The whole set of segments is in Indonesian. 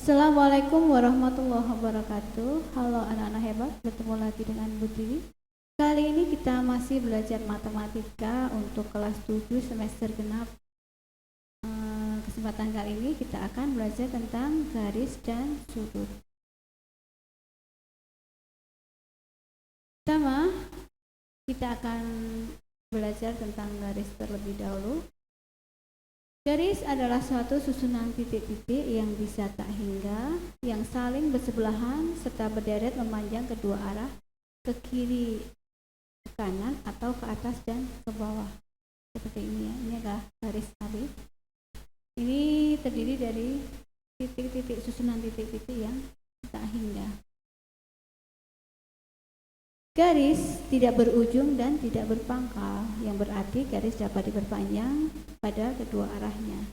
Assalamualaikum warahmatullahi wabarakatuh. Halo anak-anak hebat, bertemu lagi dengan Bu Tiwi. Kali ini kita masih belajar matematika untuk kelas 7 semester genap. Kesempatan kali ini kita akan belajar tentang garis dan sudut. Pertama, kita akan belajar tentang garis terlebih dahulu. Garis adalah suatu susunan titik-titik yang bisa tak hingga, yang saling bersebelahan serta berderet memanjang kedua arah, ke kiri, ke kanan, atau ke atas dan ke bawah. Seperti ini ya, ini adalah garis AB. Ini terdiri dari titik-titik, susunan titik-titik yang tak hingga. Garis tidak berujung dan tidak berpangkal, yang berarti garis dapat diperpanjang pada kedua arahnya.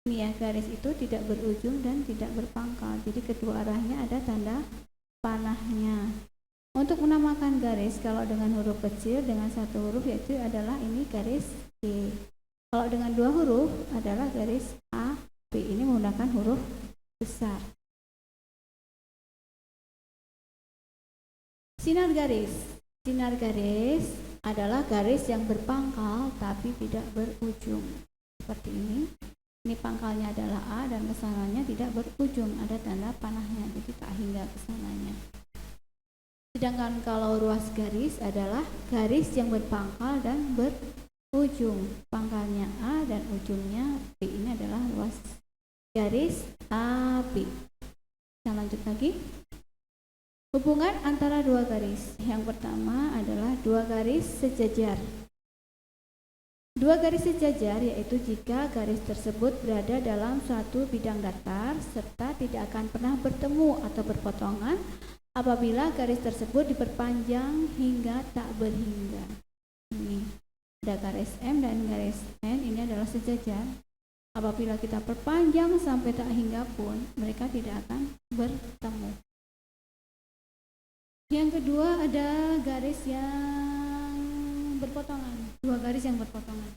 Ini ya, garis itu tidak berujung dan tidak berpangkal, jadi kedua arahnya ada tanda panahnya. Untuk menamakan garis, kalau dengan huruf kecil dengan satu huruf yaitu adalah ini garis G. Kalau dengan dua huruf adalah garis A, B. Ini menggunakan huruf besar. Sinar garis. Sinar garis adalah garis yang berpangkal tapi tidak berujung. Seperti ini. Ini pangkalnya adalah A dan kesananya tidak berujung, ada tanda panahnya, jadi tak hingga kesananya. Sedangkan kalau ruas garis adalah garis yang berpangkal dan berujung. Pangkalnya A dan ujungnya B. Ini adalah ruas garis AB. Kita lanjut lagi. Hubungan antara dua garis. Yang pertama adalah dua garis sejajar. Dua garis sejajar yaitu jika garis tersebut berada dalam suatu bidang datar serta tidak akan pernah bertemu atau berpotongan apabila garis tersebut diperpanjang hingga tak berhingga. Ini ada garis M dan garis N, ini adalah sejajar. Apabila kita perpanjang sampai tak hingga pun mereka tidak akan bertemu. Yang kedua ada garis yang berpotongan, dua garis yang berpotongan.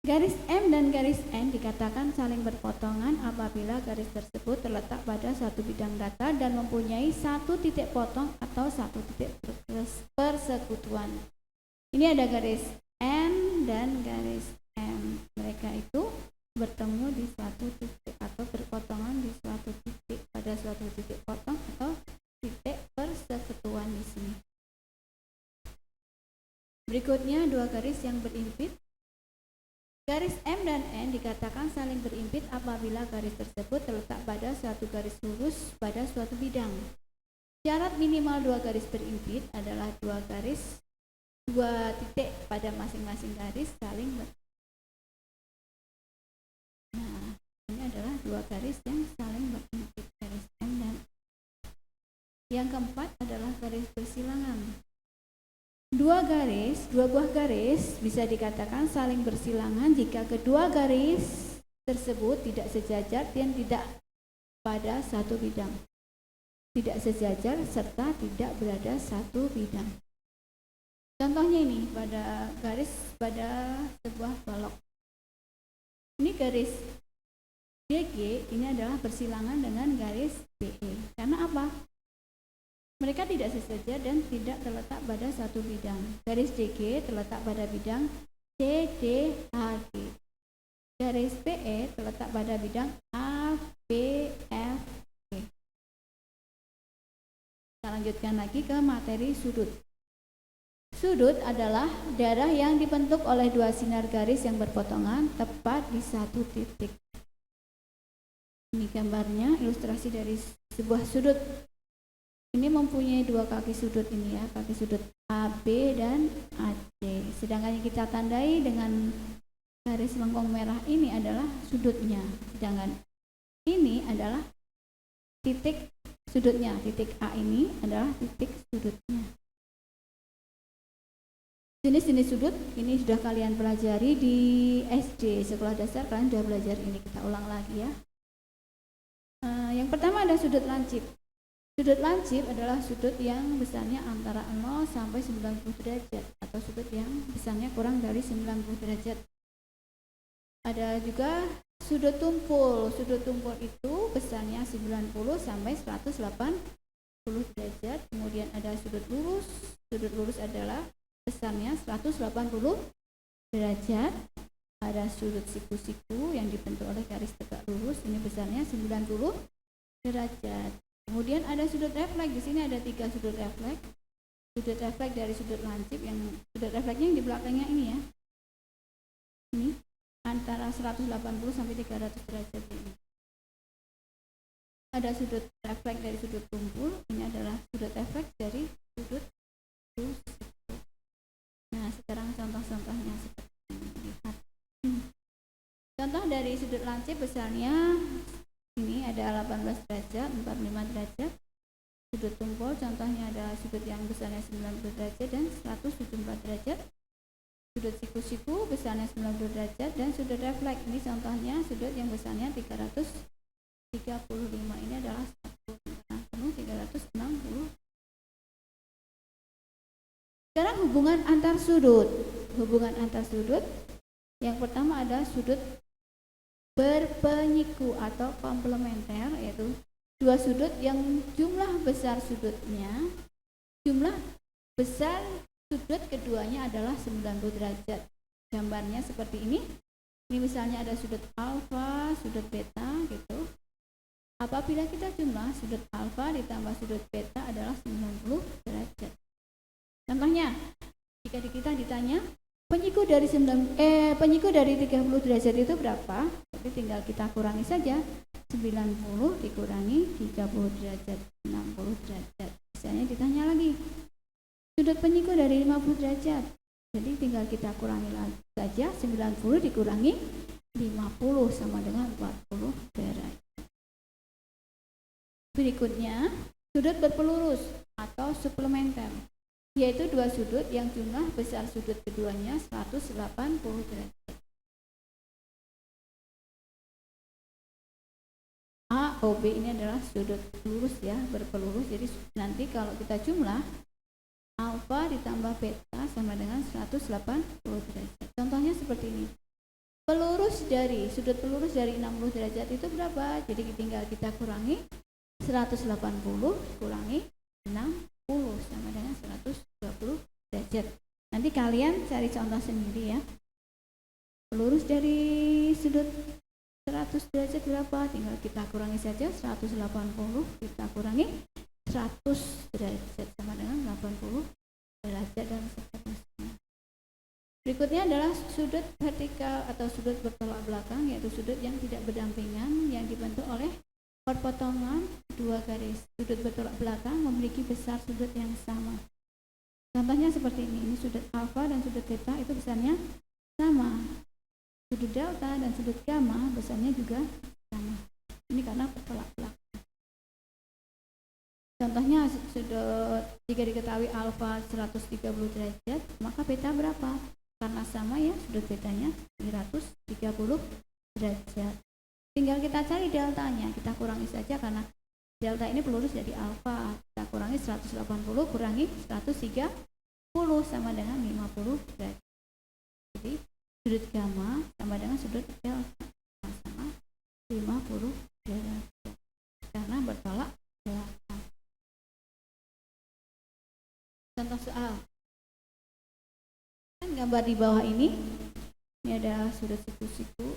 Garis M dan garis N dikatakan saling berpotongan apabila garis tersebut terletak pada satu bidang datar dan mempunyai satu titik potong atau satu titik persekutuan. Ini ada garis N dan garis M. Mereka itu bertemu di suatu titik atau berpotongan di suatu titik pada suatu titik potong atau titik persekutuan di sini. Berikutnya dua garis yang berimpit. Garis M dan N dikatakan saling berimpit apabila garis tersebut terletak pada suatu garis lurus pada suatu bidang. Syarat minimal dua garis berimpit adalah dua titik pada masing-masing garis saling berimpit. Ini adalah dua garis yang saling berimpit, garis M dan N. Yang keempat adalah garis bersilangan. Dua buah garis bisa dikatakan saling bersilangan jika kedua garis tersebut tidak sejajar dan tidak pada satu bidang. Tidak sejajar serta tidak berada satu bidang. Contohnya ini pada sebuah balok. Ini garis DG ini adalah bersilangan dengan garis BE. Karena apa? Mereka tidak sejajar dan tidak terletak pada satu bidang. Garis DG terletak pada bidang CDHG. Garis BE terletak pada bidang ABFG. Kita lanjutkan lagi ke materi sudut. Sudut adalah daerah yang dibentuk oleh dua sinar garis yang berpotongan tepat di satu titik. Ini gambarnya, ilustrasi dari sebuah sudut. Ini mempunyai dua kaki sudut ini ya, kaki sudut AB dan AC. Sedangkan yang kita tandai dengan garis lengkung merah ini adalah sudutnya. Sedangkan ini adalah titik sudutnya, titik A ini adalah titik sudutnya. Jenis-jenis sudut ini sudah kalian pelajari di SD, sekolah dasar kalian sudah belajar ini, kita ulang lagi ya. Yang pertama ada sudut lancip. Sudut lancip adalah sudut yang besarnya antara 0 sampai 90 derajat atau sudut yang besarnya kurang dari 90 derajat. Ada juga sudut tumpul. Sudut tumpul itu besarnya 90 sampai 180 derajat. Kemudian ada sudut lurus. Sudut lurus adalah besarnya 180 derajat. Ada sudut siku-siku yang dibentuk oleh garis tegak lurus. Ini besarnya 90 derajat. Kemudian ada sudut refleks. Di sini ada 3 sudut refleks. Sudut refleks dari sudut lancip, yang sudut refleksnya yang di belakangnya ini ya. Ini antara 180 sampai 300 derajat ini. Ada sudut refleks dari sudut tumpul. Ini adalah sudut refleks dari sudut lurus. Nah, sekarang contoh-contohnya seperti ini. Lihat. Contoh dari sudut lancip besarnya ini ada 18 derajat, 45 derajat. Sudut tumpul contohnya ada sudut yang besarnya 90 derajat dan 174 derajat. Sudut siku-siku besarnya 90 derajat dan sudut refleks ini contohnya sudut yang besarnya 335. Ini adalah satu penuh 360. Sekarang hubungan antar sudut. Hubungan antar sudut yang pertama ada sudut berpenyiku atau komplementer, yaitu dua sudut yang jumlah besar sudutnya, jumlah besar sudut keduanya adalah 90 derajat. Gambarnya seperti ini. Ini misalnya ada sudut alfa, sudut beta gitu. Apabila kita jumlah sudut alfa ditambah sudut beta adalah 90 derajat. Contohnya, jika kita ditanya penyiku dari 30 derajat itu berapa? Jadi tinggal kita kurangi saja. 90 dikurangi 30 derajat, 60 derajat. Misalnya ditanya lagi, sudut penyiku dari 50 derajat. Jadi tinggal kita kurangi lagi saja, 90 dikurangi 50 sama dengan 40 derajat. Berikutnya, sudut berpelurus atau suplementer, yaitu dua sudut yang jumlah besar sudut keduanya 180 derajat. A, O, B ini adalah sudut lurus ya, berpelurus. Jadi nanti kalau kita jumlah alfa ditambah beta sama dengan 180 derajat. Contohnya seperti ini. Sudut pelurus dari 60 derajat itu berapa? Jadi tinggal kita kurangi 180 kurangi 60 sama dengan 120 derajat. Nanti kalian cari contoh sendiri ya. Pelurus dari sudut 100 derajat berapa? Tinggal kita kurangi saja 180 kita kurangi 100 derajat sama dengan 80 derajat dan seterusnya. Berikutnya adalah sudut vertikal atau sudut bertolak belakang, yaitu sudut yang tidak berdampingan yang dibentuk oleh perpotongan dua garis. Sudut bertolak belakang memiliki besar sudut yang sama. Contohnya seperti ini. Ini sudut alfa dan sudut beta itu besarnya sama. Sudut delta dan sudut gamma besarnya juga sama. Ini karena bertolak belakang. Contohnya sudut, jika diketahui alfa 130 derajat, maka beta berapa? Karena sama ya, sudut betanya 130 derajat. Tinggal kita cari deltanya, kita kurangi saja karena delta ini pelurus dari alfa. Kita kurangi 180 kurangi 130 sama dengan 50 derajat. Jadi sudut gamma sama dengan sudut delta sama 50 derajat karena bertolak belakang. Contoh soal. Kan gambar di bawah ini ada sudut siku-siku.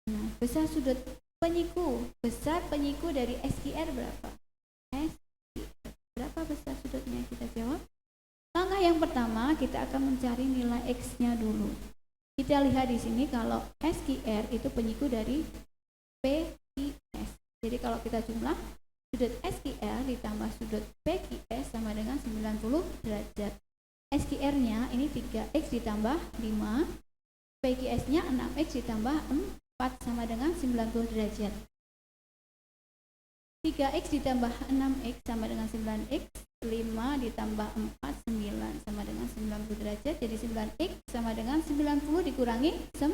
Nah, besar sudut penyiku, besar penyiku dari SQR berapa? SQR. Berapa besar sudutnya? Kita jawab. Langkah yang pertama kita akan mencari nilai X-nya dulu. Kita lihat di sini kalau SQR itu penyiku dari PQS. Jadi kalau kita jumlah sudut SQR ditambah sudut PQS sama dengan 90 derajat. SQR-nya ini 3X ditambah 5, PQS-nya 6X ditambah 4 sama dengan 90 derajat. 3X ditambah 6X sama dengan 9X, 5 ditambah 4, 9 sama dengan 90 derajat. Jadi 9X sama dengan 90 dikurangi 9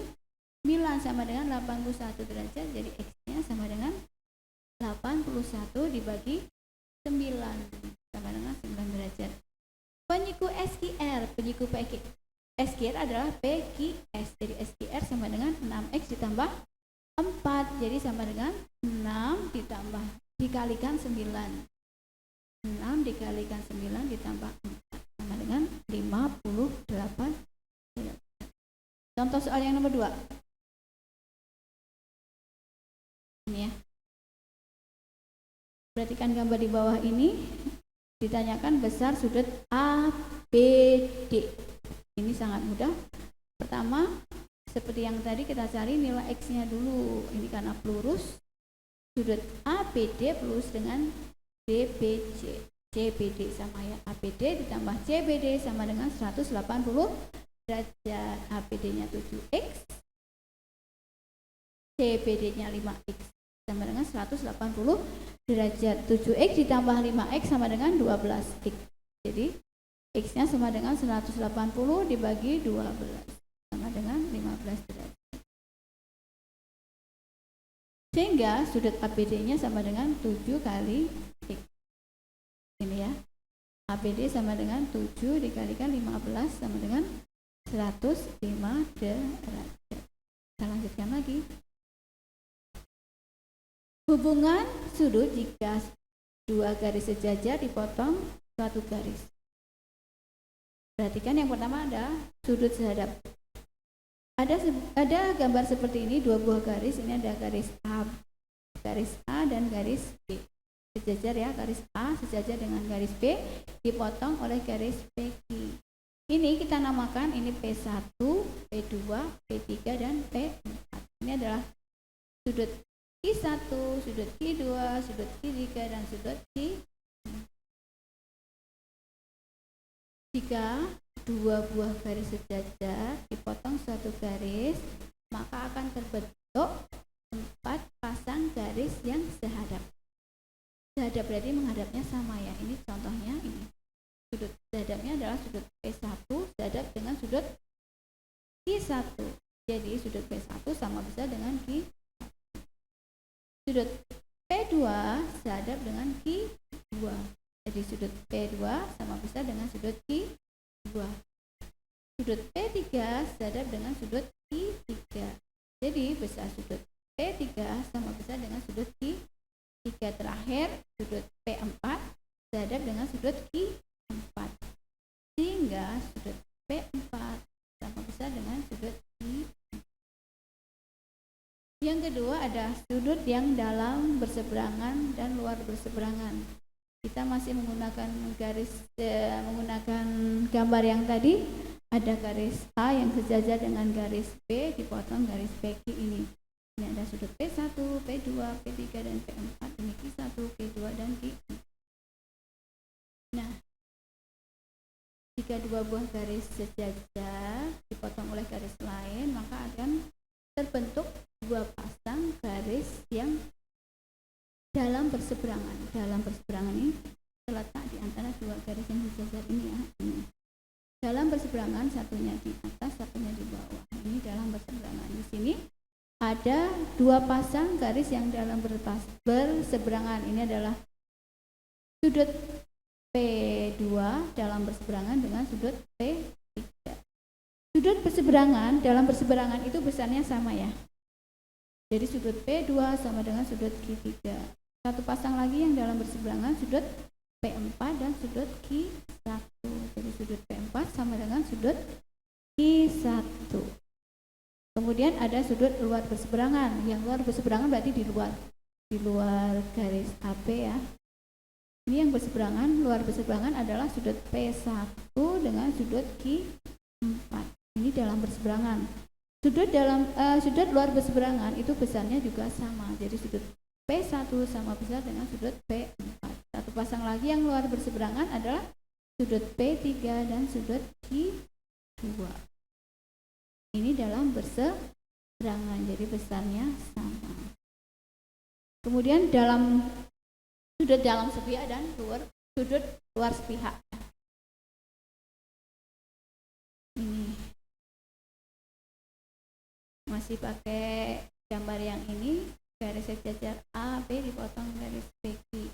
sama dengan 81 derajat. Jadi X-nya sama dengan 81 dibagi 9 sama dengan 9 derajat. Penyiku SQR adalah PQS. Jadi SQR sama dengan 6X ditambah 4. Jadi sama dengan 6 ditambah dikalikan 9. 6 dikalikan 9 ditambah 4 sama dengan 58. Contoh soal yang nomor 2. Ini ya. Perhatikan gambar di bawah ini. Ditanyakan besar sudut ABD. Ini sangat mudah. Pertama, seperti yang tadi kita cari nilai X-nya dulu. Ini karena pelurus. Sudut ABD pelurus dengan DBC. CBD sama ya. ABD ditambah CBD sama dengan 180 derajat. ABD-nya 7X. CBD-nya 5X sama dengan 180 derajat. 7X ditambah 5X sama dengan 12X. Jadi X-nya sama dengan 180 dibagi 12 sama dengan 15 derajat. Sehingga sudut ABD-nya sama dengan 7 kali X. Ini ya. ABD sama dengan 7 dikalikan 15 sama dengan 105 derajat. Kita lanjutkan lagi. Hubungan sudut jika dua garis sejajar dipotong satu garis. Perhatikan yang pertama ada sudut sehadap. Ada gambar seperti ini, dua buah garis. Ini ada garis A dan garis B. Sejajar ya, garis A sejajar dengan garis B dipotong oleh garis PQ. Ini kita namakan ini P1, P2, P3 dan P4. Ini adalah sudut Q1, sudut Q2, sudut Q3 dan sudut Q. Jika dua buah garis sejajar dipotong satu garis, maka akan terbentuk 4 pasang garis yang sehadap. Sehadap berarti menghadapnya sama ya. Ini contohnya ini. Sudut sehadapnya adalah sudut P1 sehadap dengan sudut Q1. Jadi sudut P1 sama besar dengan Q. Sudut P2 sehadap dengan Q2. Jadi sudut P2 sama besar dengan sudut Q2. Sudut P3 sehadap dengan sudut Q3. Jadi besar sudut P3 sama besar dengan sudut Q3. Terakhir sudut P4 sehadap dengan sudut Q4. Sehingga sudut P4 sama besar dengan sudut Q. Yang kedua ada sudut yang dalam berseberangan dan luar berseberangan. Kita masih menggunakan menggunakan gambar yang tadi. Ada garis A yang sejajar dengan garis B dipotong garis PQ ini. Ini ada sudut P1, P2, P3 dan P4. Ini Q1, Q2 dan Q4. Nah, jika dua buah garis sejajar dipotong oleh garis lain, maka akan terbentuk dua pasang garis yang dalam berseberangan. Dalam berseberangan ini terletak di antara dua garis yang sejajar ini ya. Ini. Dalam berseberangan, satunya di atas, satunya di bawah. Ini dalam berseberangan. Di sini ada dua pasang garis yang dalam berseberangan. Ini adalah sudut P2 dalam berseberangan dengan sudut P3. Sudut berseberangan dalam berseberangan itu besarnya sama ya. Jadi sudut P2 sama dengan sudut Q3. Satu pasang lagi yang dalam berseberangan sudut P4 dan sudut Q1. Jadi sudut P4 sama dengan sudut Q1. Kemudian ada sudut luar berseberangan. Yang luar berseberangan berarti di luar garis AB ya. Ini yang berseberangan, luar berseberangan adalah sudut P1 dengan sudut Q4. Ini dalam berseberangan. Sudut luar berseberangan itu besarnya juga sama. Jadi sudut P1 sama besar dengan sudut P4. Satu pasang lagi yang luar berseberangan adalah sudut P3 dan sudut Q2. Ini dalam berseberangan, jadi besarnya sama. Kemudian dalam sudut dalam sepihak dan sudut luar sepihak. Ini masih pakai gambar yang ini, garis sejajar A, B dipotong garis PQ.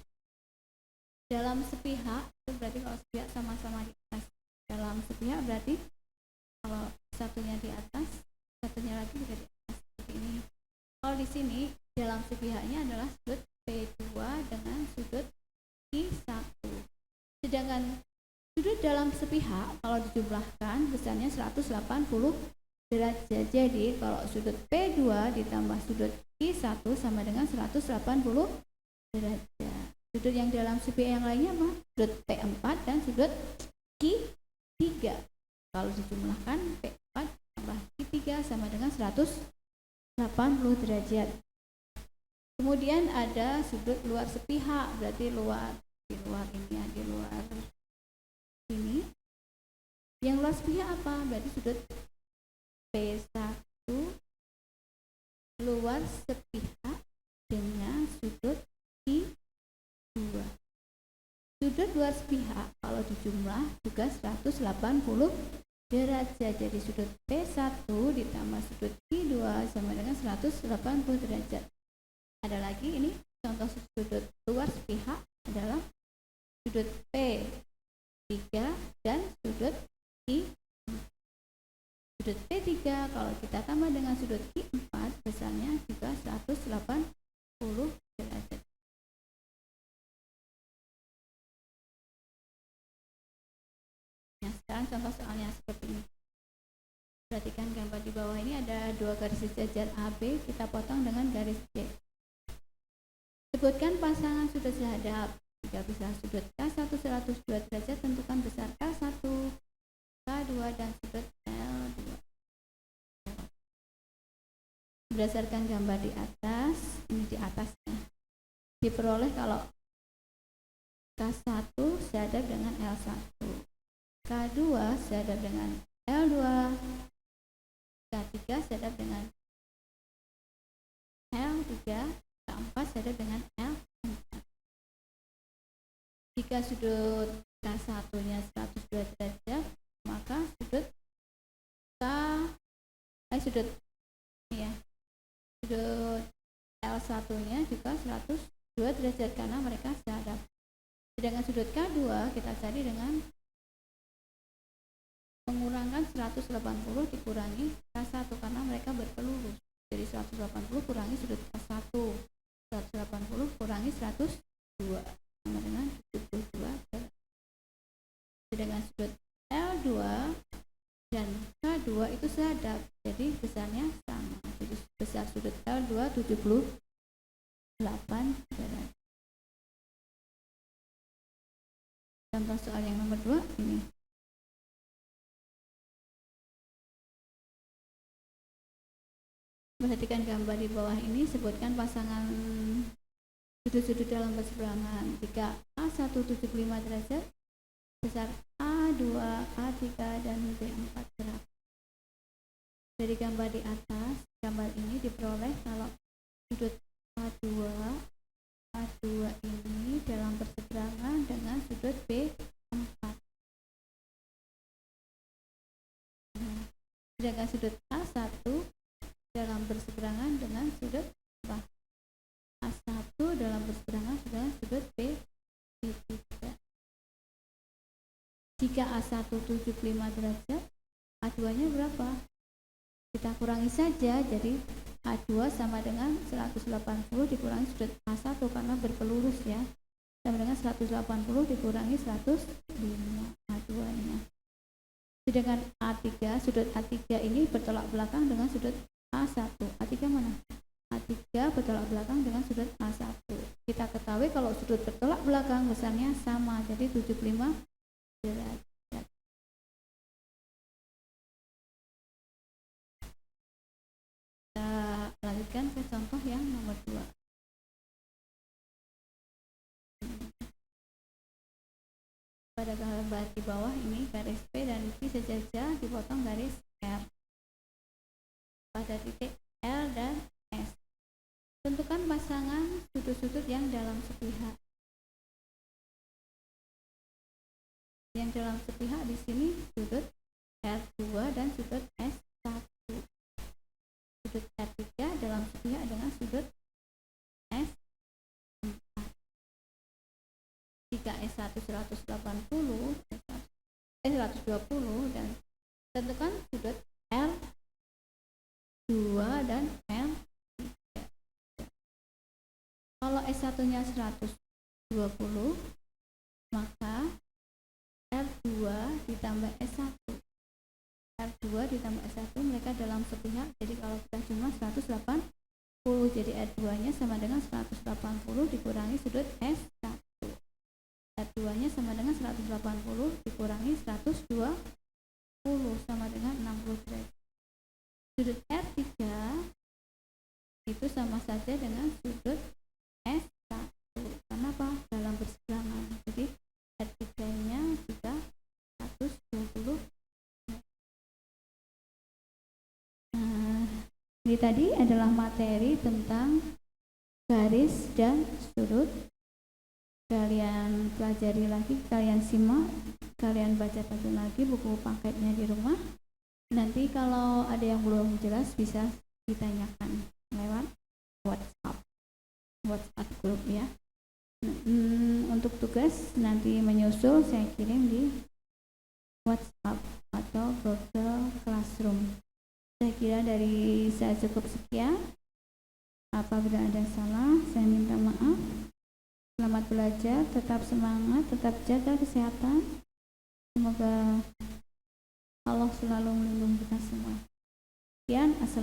dalam sepihak itu berarti kalau sepihak sama-sama di atas. Dalam sepihak berarti kalau satunya di atas, satunya lagi juga di atas seperti ini. Kalau di sini dalam sepihaknya adalah sudut P2 dengan sudut I1. Sedangkan sudut dalam sepihak kalau dijumlahkan besarnya 180 derajat. Jadi kalau sudut P2 ditambah sudut I1 sama dengan 180 derajat. Sudut yang dalam sepihak yang lainnya apa? Sudut P4 dan sudut Q3. Kalau dijumlahkan P4 tambah Q3 sama dengan 180 derajat. Kemudian ada sudut luar sepihak, berarti di luar ini ya, di luar ini. Yang luar sepihak apa? Berarti sudut P1 luar sepihak dengan sudut I2. Sudut luar sepihak kalau dijumlah juga 180 derajat. Jadi sudut P1 ditambah sudut I2 sama dengan 180 derajat. Ada lagi ini contoh sudut luar sepihak adalah sudut P3 dan sudut I4. Sudut P3 kalau kita tambah dengan sudut I4 besarnya juga 180 derajat. Nah, sekarang contoh soalnya seperti ini. Perhatikan gambar di bawah ini ada dua garis sejajar AB, kita potong dengan garis C. Sebutkan pasangan sudut sehadap. Jika bisa sudut K1 102 derajat, tentukan besar K1, K2 dan sudut L2. Berdasarkan gambar di atas, ini di atasnya, diperoleh kalau K1 sehadap dengan L1, K2 sehadap dengan L2, K3 sehadap dengan L3, K4 sehadap dengan L4. Jika sudut K1-nya 102 derajat, maka sudut sudut L1-nya juga 102 derajat karena mereka sehadap. Sedangkan sudut K2 kita cari dengan mengurangkan 180 dikurangi K1 karena mereka berpelurus. Jadi 180 kurangi sudut K1, 180 kurangi 102 sama dengan 72 derajat. Sedangkan sudut L2 dan K2 itu sehadap, jadi besarnya sama. Jadi besar sudut L2 78 derajat. Contoh soal yang nomor 2 ini. Perhatikan gambar di bawah ini, sebutkan pasangan sudut-sudut dalam berseberangan. Jika A1 75 derajat, besar A2, A3 dan B4 berapa? Dari gambar di atas, gambar ini diperoleh kalau sudut A2 ini dalam berseberangan dengan sudut B4. Sedangkan sudut A1 dalam berseberangan dengan sudut A1 dalam berseberangan dengan sudut B3. Jika A1 75 derajat, A2-nya berapa? Kita kurangi saja, jadi A2 sama dengan 180 dikurangi sudut A1 karena berpelurus ya, sama dengan 180 dikurangi 105 A2-nya. Sedangkan A3, sudut A3 ini bertolak belakang dengan sudut A1. A3 mana? A3 bertolak belakang dengan sudut A1. Kita ketahui kalau sudut bertolak belakang besarnya sama, jadi 75 derajat. Kita lanjutkan ke contoh yang nomor 2. Pada gambar di bawah ini garis P dan Q sejajar dipotong garis R pada titik L dan S. Tentukan pasangan sudut-sudut yang dalam sepihak. Yang dalam sepihak di sini sudut R2 dan sudut S1. Sudut R3 dalam sepihak dengan sudut S4. jika S1 180, 120, dan tentukan sudut R2 dan R3. Kalau S1-nya 120, maka R2 ditambah S1. R2 ditambah S1 mereka dalam sepihak, jadi kalau kita cuma 180, jadi R2-nya sama dengan 180 dikurangi sudut S1. R2-nya sama dengan 180 dikurangi 120 sama dengan 60 derajat. Sudut R3 itu sama saja dengan sudut S1. Kenapa? Dalam berseberangan. Jadi R3-nya juga 120. Ini tadi adalah materi tentang garis dan sudut. Kalian pelajari lagi, kalian simak, kalian baca-baca lagi buku paketnya di rumah. Nanti kalau ada yang belum jelas bisa ditanyakan lewat WhatsApp grup ya. Untuk tugas nanti menyusul saya kirim di WhatsApp atau Google Classroom. Saya kira dari saya cukup sekian. Apabila ada salah, saya minta maaf. Selamat belajar, tetap semangat, tetap jaga kesehatan. Semoga Allah selalu melindungi kita semua. Sekian, assalamualaikum.